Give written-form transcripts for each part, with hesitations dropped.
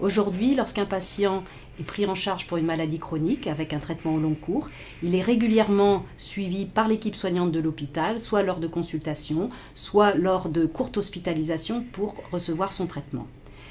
Aujourd'hui, lorsqu'un patient est pris en charge pour une maladie chronique avec un traitement au long cours, il est régulièrement suivi par l'équipe soignante de l'hôpital, soit lors de consultations, soit lors de courtes hospitalisations pour recevoir son traitement.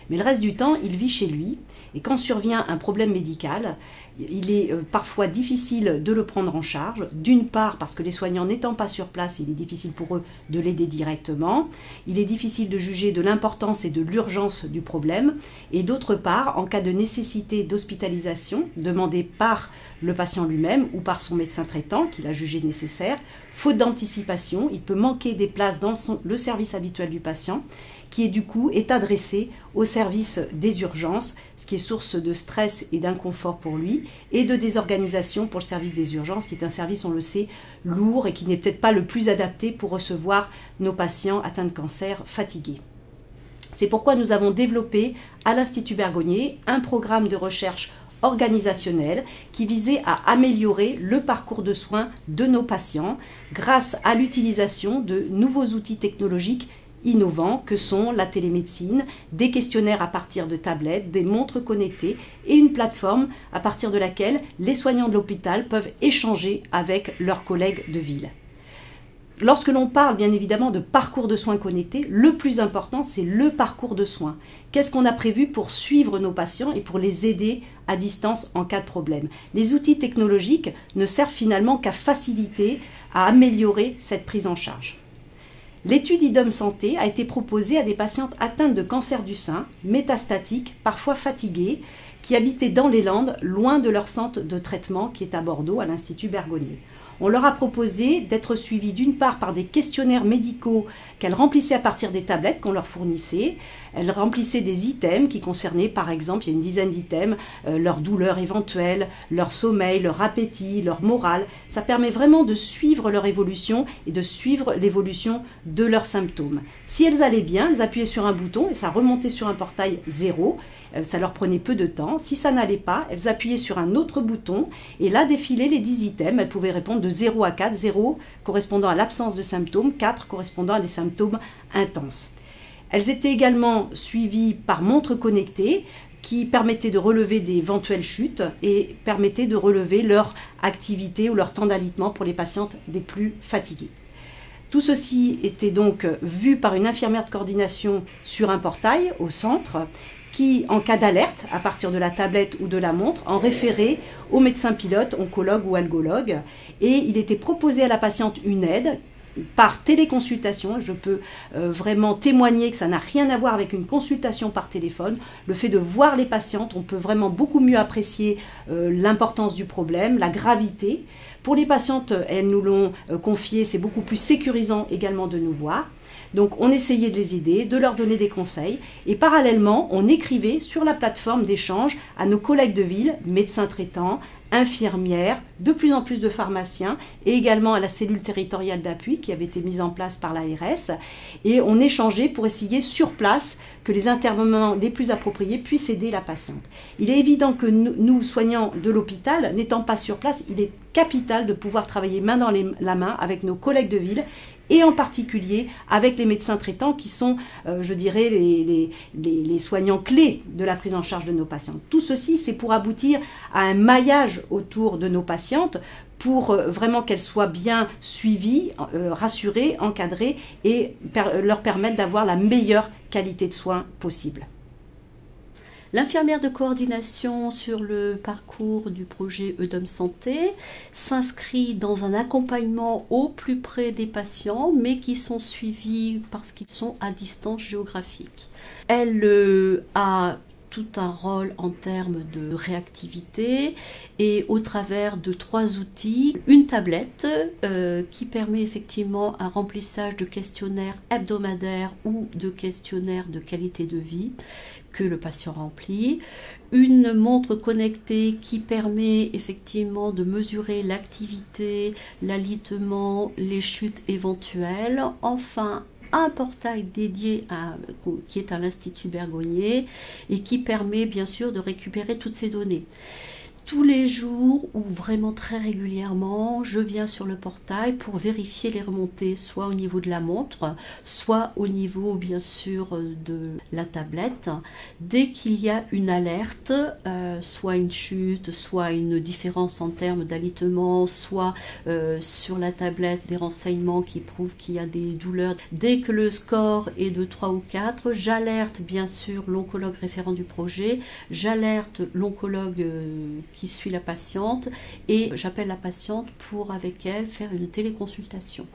Mais le reste du temps, il vit chez lui et quand survient un problème médical, il est parfois difficile de le prendre en charge. D'une part parce que les soignants n'étant pas sur place, il est difficile pour eux de l'aider directement. Il est difficile de juger de l'importance et de l'urgence du problème. Et d'autre part, en cas de nécessité d'hospitalisation demandée par le patient lui-même ou par son médecin traitant qu'il a jugé nécessaire, faute d'anticipation, il peut manquer des places dans le service habituel du patient qui du coup est adressé au service des urgences, ce qui est source de stress et d'inconfort pour lui, et de désorganisation pour le service des urgences, qui est un service, on le sait, lourd et qui n'est peut-être pas le plus adapté pour recevoir nos patients atteints de cancer fatigués. C'est pourquoi nous avons développé à l'Institut Bergonié un programme de recherche organisationnel qui visait à améliorer le parcours de soins de nos patients grâce à l'utilisation de nouveaux outils technologiques innovants que sont la télémédecine, des questionnaires à partir de tablettes, des montres connectées et une plateforme à partir de laquelle les soignants de l'hôpital peuvent échanger avec leurs collègues de ville. Lorsque l'on parle bien évidemment de parcours de soins connectés, le plus important c'est le parcours de soins. Qu'est-ce qu'on a prévu pour suivre nos patients et pour les aider à distance en cas de problème? Les outils technologiques ne servent finalement qu'à faciliter, à améliorer cette prise en charge. L'étude IDOM Santé a été proposée à des patientes atteintes de cancer du sein, métastatiques, parfois fatiguées, qui habitaient dans les Landes, loin de leur centre de traitement qui est à Bordeaux, à l'Institut Bergonié. On leur a proposé d'être suivies d'une part par des questionnaires médicaux qu'elles remplissaient à partir des tablettes qu'on leur fournissait. Elles remplissaient des items qui concernaient par exemple, il y a une dizaine d'items, leur douleur éventuelle, leur sommeil, leur appétit, leur morale. Ça permet vraiment de suivre leur évolution et de suivre l'évolution de leurs symptômes. Si elles allaient bien, elles appuyaient sur un bouton et ça remontait sur un portail 0. Ça leur prenait peu de temps. Si ça n'allait pas, elles appuyaient sur un autre bouton et là défilaient les 10 items. Elles pouvaient répondre de 0 à 4, 0 correspondant à l'absence de symptômes, 4 correspondant à des symptômes intenses. Elles étaient également suivies par montre connectée qui permettait de relever d'éventuelles chutes et permettait de relever leur activité ou leur temps d'alitement pour les patientes les plus fatiguées. Tout ceci était donc vu par une infirmière de coordination sur un portail au centre qui, en cas d'alerte, à partir de la tablette ou de la montre, en référait au médecin pilote, oncologue ou algologue. Et il était proposé à la patiente une aide par téléconsultation. Je peux vraiment témoigner que ça n'a rien à voir avec une consultation par téléphone. Le fait de voir les patientes, on peut vraiment beaucoup mieux apprécier l'importance du problème, la gravité. Pour les patientes, elles nous l'ont confié, c'est beaucoup plus sécurisant également de nous voir. Donc on essayait de les aider, de leur donner des conseils et parallèlement on écrivait sur la plateforme d'échange à nos collègues de ville, médecins traitants, infirmières, de plus en plus de pharmaciens et également à la cellule territoriale d'appui qui avait été mise en place par l'ARS et on échangeait pour essayer sur place que les intervenants les plus appropriés puissent aider la patiente. Il est évident que nous, soignants de l'hôpital, n'étant pas sur place, il est capital de pouvoir travailler main dans la main avec nos collègues de ville et en particulier avec les médecins traitants qui sont, je dirais, les soignants clés de la prise en charge de nos patientes. Tout ceci, c'est pour aboutir à un maillage autour de nos patientes pour vraiment qu'elles soient bien suivies, rassurées, encadrées et leur permettre d'avoir la meilleure qualité de soins possible. L'infirmière de coordination sur le parcours du projet IDOM Santé s'inscrit dans un accompagnement au plus près des patients, mais qui sont suivis parce qu'ils sont à distance géographique. Elle a tout un rôle en termes de réactivité et au travers de 3 outils, une tablette qui permet effectivement un remplissage de questionnaires hebdomadaires ou de questionnaires de qualité de vie que le patient remplit, une montre connectée qui permet effectivement de mesurer l'activité, l'alitement, les chutes éventuelles, enfin un portail dédié qui est à l'Institut Bergonié et qui permet bien sûr de récupérer toutes ces données. tous les jours ou vraiment très régulièrement, je viens sur le portail pour vérifier les remontées, soit au niveau de la montre, soit au niveau bien sûr de la tablette. Dès qu'il y a une alerte, soit une chute, soit une différence en termes d'alitement, soit sur la tablette des renseignements qui prouvent qu'il y a des douleurs, dès que le score est de 3 ou 4, j'alerte bien sûr l'oncologue référent du projet, j'alerte l'oncologue qui suit la patiente et j'appelle la patiente pour avec elle faire une téléconsultation.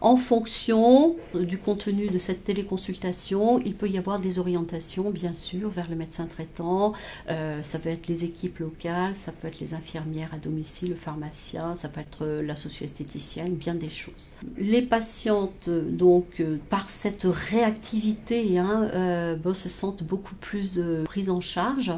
En fonction du contenu de cette téléconsultation, il peut y avoir des orientations, bien sûr, vers le médecin traitant. Ça peut être les équipes locales, ça peut être les infirmières à domicile, le pharmacien, ça peut être la socio-esthéticienne, bien des choses. Les patientes, donc, par cette réactivité, se sentent beaucoup plus prises en charge.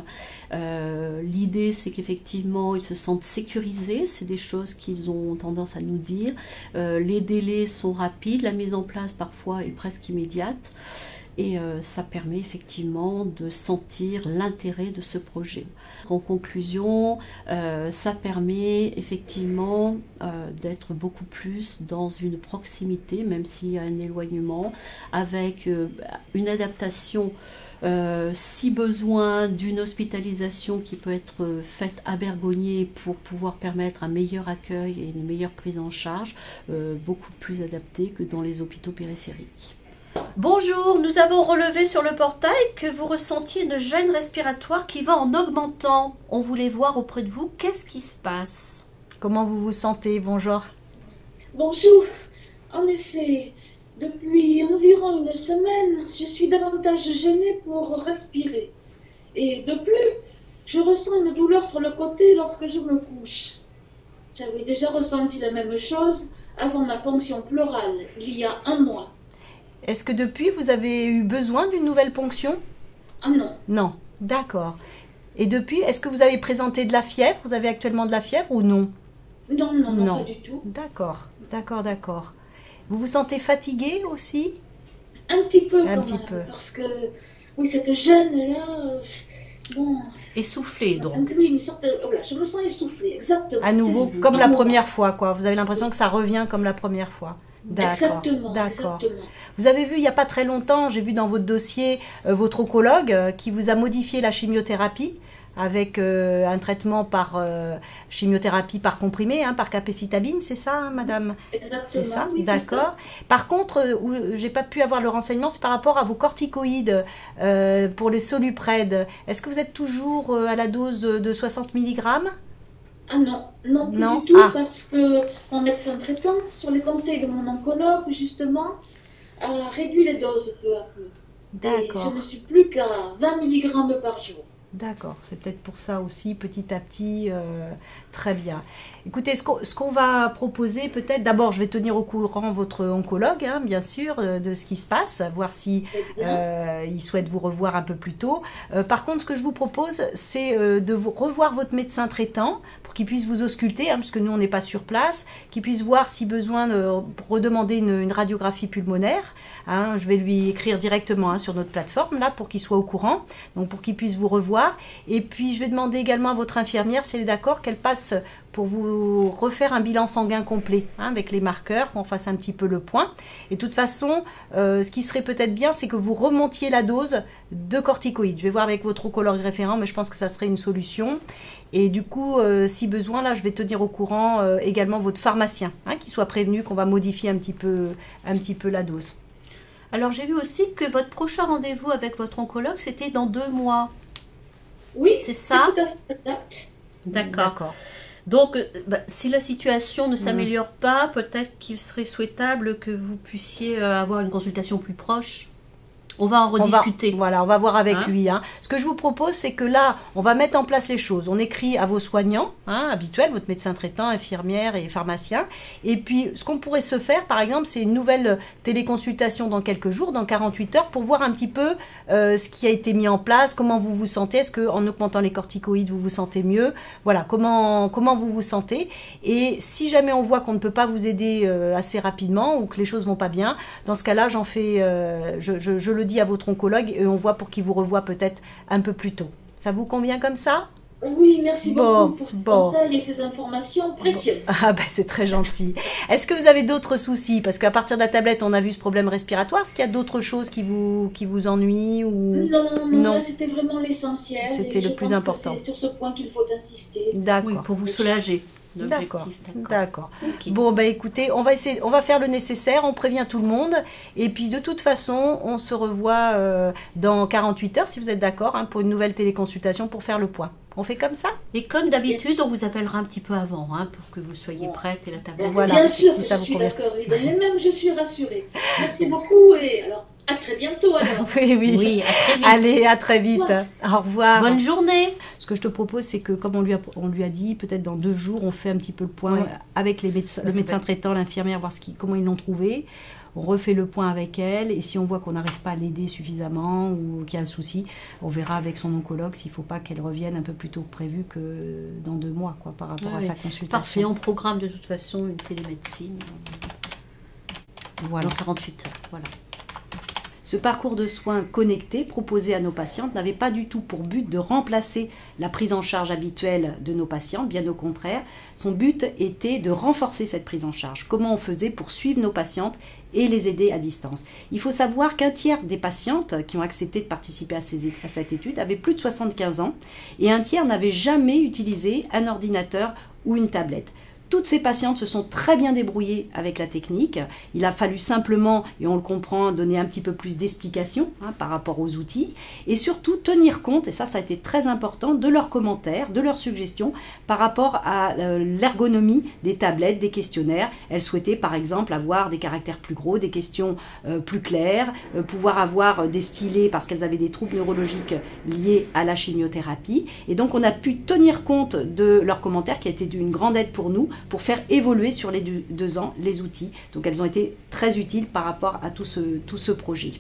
L'idée, c'est qu'effectivement, ils se sentent sécurisés. C'est des choses qu'ils ont tendance à nous dire. Les délais sont rapides, la mise en place parfois est presque immédiate et ça permet effectivement de sentir l'intérêt de ce projet. En conclusion, ça permet effectivement d'être beaucoup plus dans une proximité, même s'il y a un éloignement, avec une adaptation si besoin d'une hospitalisation qui peut être faite à Bergognier pour pouvoir permettre un meilleur accueil et une meilleure prise en charge, beaucoup plus adaptée que dans les hôpitaux périphériques. Bonjour, nous avons relevé sur le portail que vous ressentiez une gêne respiratoire qui va en augmentant. On voulait voir auprès de vous qu'est-ce qui se passe. Comment vous vous sentez? Bonjour. Bonjour. En effet, depuis environ une semaine, je suis davantage gênée pour respirer. Et de plus, je ressens une douleur sur le côté lorsque je me couche. J'avais déjà ressenti la même chose avant ma ponction pleurale, il y a un mois. Est-ce que depuis, vous avez eu besoin d'une nouvelle ponction? Ah non. Non, d'accord. Et depuis, est-ce que vous avez présenté de la fièvre? Vous avez actuellement de la fièvre ou non? Non, pas du tout. D'accord. Vous vous sentez fatigué aussi? Un petit peu Un quand petit même, peu. parce que, oui, cette gêne-là, bon... Essoufflé donc. Une sorte de... Voilà, je me sens essoufflée, exactement. À nouveau, C'est comme la un première fois, quoi. Vous avez l'impression que ça revient comme la première fois. D'accord. Exactement. Vous avez vu il n'y a pas très longtemps, j'ai vu dans votre dossier votre oncologue qui vous a modifié la chimiothérapie avec un traitement par chimiothérapie par comprimé, par capecitabine, c'est ça, madame? Exactement. C'est ça, oui, d'accord. Par contre, où j'ai pas pu avoir le renseignement, c'est par rapport à vos corticoïdes pour le Soluprède. Est-ce que vous êtes toujours à la dose de 60 mg? Ah non, plus Non. du tout, parce que mon médecin traitant, sur les conseils de mon oncologue, justement, a réduit les doses peu à peu. D'accord. Et je ne suis plus qu'à 20 mg par jour. D'accord, c'est peut-être pour ça aussi, petit à petit, très bien. Écoutez, ce qu'on va proposer peut-être, d'abord je vais tenir au courant votre oncologue, bien sûr, de ce qui se passe, voir si il souhaite vous revoir un peu plus tôt. Par contre, ce que je vous propose, c'est de vous revoir votre médecin traitant pour qu'il puisse vous ausculter, puisque nous on n'est pas sur place, qu'il puisse voir si besoin de redemander une radiographie pulmonaire. Je vais lui écrire directement sur notre plateforme là pour qu'il soit au courant, donc pour qu'il puisse vous revoir. Et puis je vais demander également à votre infirmière si elle est d'accord qu'elle passe pour vous refaire un bilan sanguin complet avec les marqueurs, qu'on fasse un petit peu le point. Et de toute façon, ce qui serait peut-être bien, c'est que vous remontiez la dose de corticoïdes. Je vais voir avec votre oncologue référent, mais je pense que ça serait une solution. Et du coup, si besoin, là, je vais tenir au courant également votre pharmacien, qu'il soit prévenu qu'on va modifier un petit peu la dose. Alors j'ai vu aussi que votre prochain rendez-vous avec votre oncologue, c'était dans 2 mois. Oui, c'est ça? Tout à fait exact. D'accord. Donc, si la situation ne s'améliore pas, peut-être qu'il serait souhaitable que vous puissiez avoir une consultation plus proche. On va en rediscuter. On va voir avec lui. Ce que je vous propose, c'est que là, on va mettre en place les choses. On écrit à vos soignants habituels, votre médecin traitant, infirmière et pharmacien. Et puis, ce qu'on pourrait se faire, par exemple, c'est une nouvelle téléconsultation dans quelques jours, dans 48 heures, pour voir un petit peu ce qui a été mis en place, comment vous vous sentez. Est-ce qu'en augmentant les corticoïdes, vous vous sentez mieux? Voilà, comment vous vous sentez. Et si jamais on voit qu'on ne peut pas vous aider assez rapidement ou que les choses vont pas bien, dans ce cas-là, je le dis à votre oncologue et on voit pour qu'il vous revoie peut-être un peu plus tôt. Ça vous convient comme ça? Oui, merci Bon, beaucoup pour ces bon. conseils et ces informations précieuses. Ah ben c'est très gentil. Est-ce que vous avez d'autres soucis? Parce qu'à partir de la tablette, on a vu ce problème respiratoire. Est-ce qu'il y a d'autres choses qui vous ennuient ou Non, non, là non? c'était vraiment l'essentiel C'était et je le plus pense que important. c'est sur ce point qu'il faut insister. Oui, D'accord. pour vous soulager. D'accord. L'objectif, D'accord. Ok. Bon, bah écoutez, on va faire le nécessaire, on prévient tout le monde. Et puis de toute façon, on se revoit dans 48 heures, si vous êtes d'accord, hein, pour une nouvelle téléconsultation pour faire le point. On fait comme ça? Et comme d'habitude, on vous appellera un petit peu avant, hein, pour que vous soyez prête et la tablette. Voilà, Bien sûr si que ça je vous suis convient. d'accord, Ida, mais même je suis rassurée. Merci beaucoup et alors à très bientôt alors. Oui, oui. Oui, à très vite. Allez, à très vite. Au revoir. Bonne journée. Ce que je te propose, c'est que comme on lui a dit, peut-être dans 2 jours, on fait un petit peu le point Ouais. avec les médecins, le C'est médecin vrai. traitant, l'infirmière, voir comment ils l'ont trouvé. On refait le point avec elle et si on voit qu'on n'arrive pas à l'aider suffisamment ou qu'il y a un souci, on verra avec son oncologue s'il ne faut pas qu'elle revienne un peu plus tôt que prévu que dans 2 mois quoi, par rapport à Ouais. sa consultation. Parfait, on programme de toute façon une télémédecine Voilà. dans 48 heures. Voilà. Ce parcours de soins connectés proposé à nos patientes n'avait pas du tout pour but de remplacer la prise en charge habituelle de nos patientes, bien au contraire. Son but était de renforcer cette prise en charge. Comment on faisait pour suivre nos patientes et les aider à distance. Il faut savoir qu'un tiers des patientes qui ont accepté de participer à cette étude avaient plus de 75 ans et un tiers n'avaient jamais utilisé un ordinateur ou une tablette. Toutes ces patientes se sont très bien débrouillées avec la technique. Il a fallu simplement, et on le comprend, donner un petit peu plus d'explications par rapport aux outils et surtout tenir compte, et ça a été très important, de leurs commentaires, de leurs suggestions par rapport à l'ergonomie des tablettes, des questionnaires. Elles souhaitaient par exemple avoir des caractères plus gros, des questions plus claires, pouvoir avoir des stylés parce qu'elles avaient des troubles neurologiques liés à la chimiothérapie. Et donc on a pu tenir compte de leurs commentaires qui a été d'une grande aide pour nous, pour faire évoluer sur les 2 ans les outils. Donc elles ont été très utiles par rapport à tout ce projet.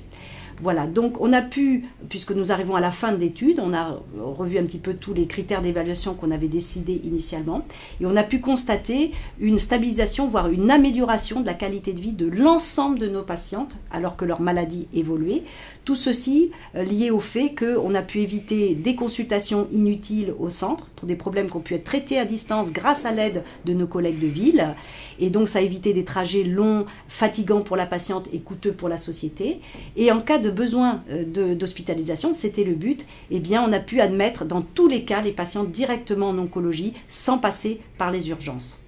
Voilà, donc on a pu, puisque nous arrivons à la fin de l'étude, on a revu un petit peu tous les critères d'évaluation qu'on avait décidés initialement, et on a pu constater une stabilisation, voire une amélioration de la qualité de vie de l'ensemble de nos patientes, alors que leur maladie évoluait. Tout ceci lié au fait qu'on a pu éviter des consultations inutiles au centre pour des problèmes qui ont pu être traités à distance grâce à l'aide de nos collègues de ville. Et donc ça a évité des trajets longs, fatigants pour la patiente et coûteux pour la société. Et en cas de besoin d'hospitalisation, c'était le but, eh bien on a pu admettre dans tous les cas les patientes directement en oncologie sans passer par les urgences.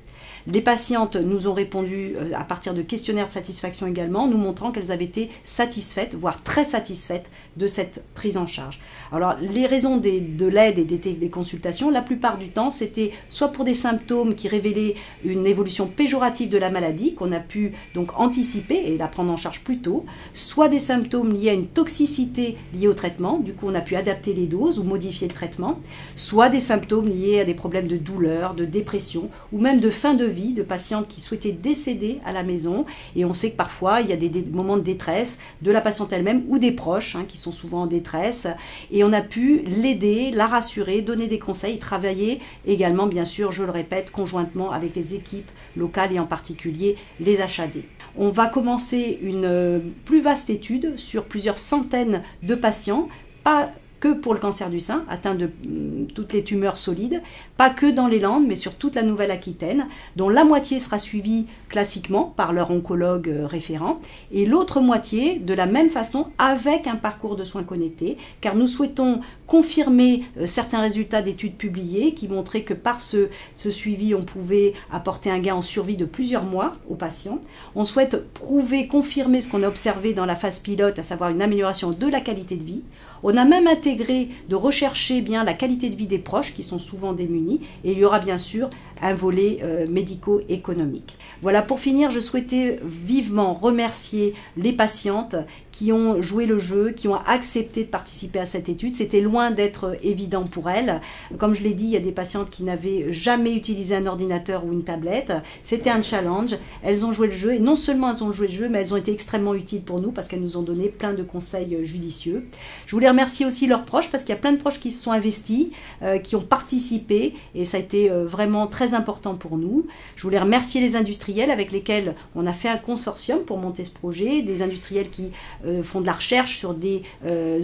Les patientes nous ont répondu à partir de questionnaires de satisfaction également, nous montrant qu'elles avaient été satisfaites, voire très satisfaites de cette prise en charge. Alors les raisons de l'aide et des consultations, la plupart du temps, c'était soit pour des symptômes qui révélaient une évolution péjorative de la maladie, qu'on a pu donc anticiper et la prendre en charge plus tôt, soit des symptômes liés à une toxicité liée au traitement, du coup on a pu adapter les doses ou modifier le traitement, soit des symptômes liés à des problèmes de douleur, de dépression ou même de fin de vie, de patientes qui souhaitaient décéder à la maison. Et on sait que parfois, il y a des moments de détresse de la patiente elle-même ou des proches qui sont souvent en détresse. Et on a pu l'aider, la rassurer, donner des conseils, travailler également, bien sûr, je le répète, conjointement avec les équipes locales et en particulier les HAD. On va commencer une plus vaste étude sur plusieurs centaines de patients, pas que pour le cancer du sein, atteint de toutes les tumeurs solides, pas que dans les Landes, mais sur toute la Nouvelle-Aquitaine, dont la moitié sera suivie classiquement par leur oncologue référent, et l'autre moitié de la même façon avec un parcours de soins connectés, car nous souhaitons confirmer certains résultats d'études publiées qui montraient que par ce suivi, on pouvait apporter un gain en survie de plusieurs mois aux patients. On souhaite confirmer ce qu'on a observé dans la phase pilote, à savoir une amélioration de la qualité de vie. On a même intégré de rechercher bien la qualité de vie des proches qui sont souvent démunis, et il y aura bien sûr un volet médico-économique. Voilà, pour finir, je souhaitais vivement remercier les patientes qui ont joué le jeu, qui ont accepté de participer à cette étude. C'était loin d'être évident pour elles. Comme je l'ai dit, il y a des patientes qui n'avaient jamais utilisé un ordinateur ou une tablette. C'était un challenge. Elles ont joué le jeu, et non seulement elles ont joué le jeu, mais elles ont été extrêmement utiles pour nous parce qu'elles nous ont donné plein de conseils judicieux. Je voulais remercier aussi leurs proches parce qu'il y a plein de proches qui se sont investis, qui ont participé, et ça a été vraiment très important pour nous. Je voulais remercier les industriels avec lesquels on a fait un consortium pour monter ce projet, des industriels qui font de la recherche sur des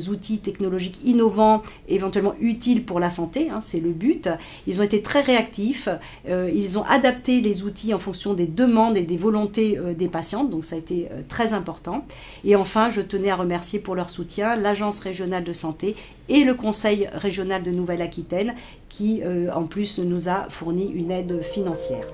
outils technologiques innovants, éventuellement utiles pour la santé, hein, c'est le but. Ils ont été très réactifs, ils ont adapté les outils en fonction des demandes et des volontés des patientes, donc ça a été très important. Et enfin, je tenais à remercier pour leur soutien l'Agence régionale de santé et le Conseil régional de Nouvelle-Aquitaine qui, en plus, nous a fourni une aide financière.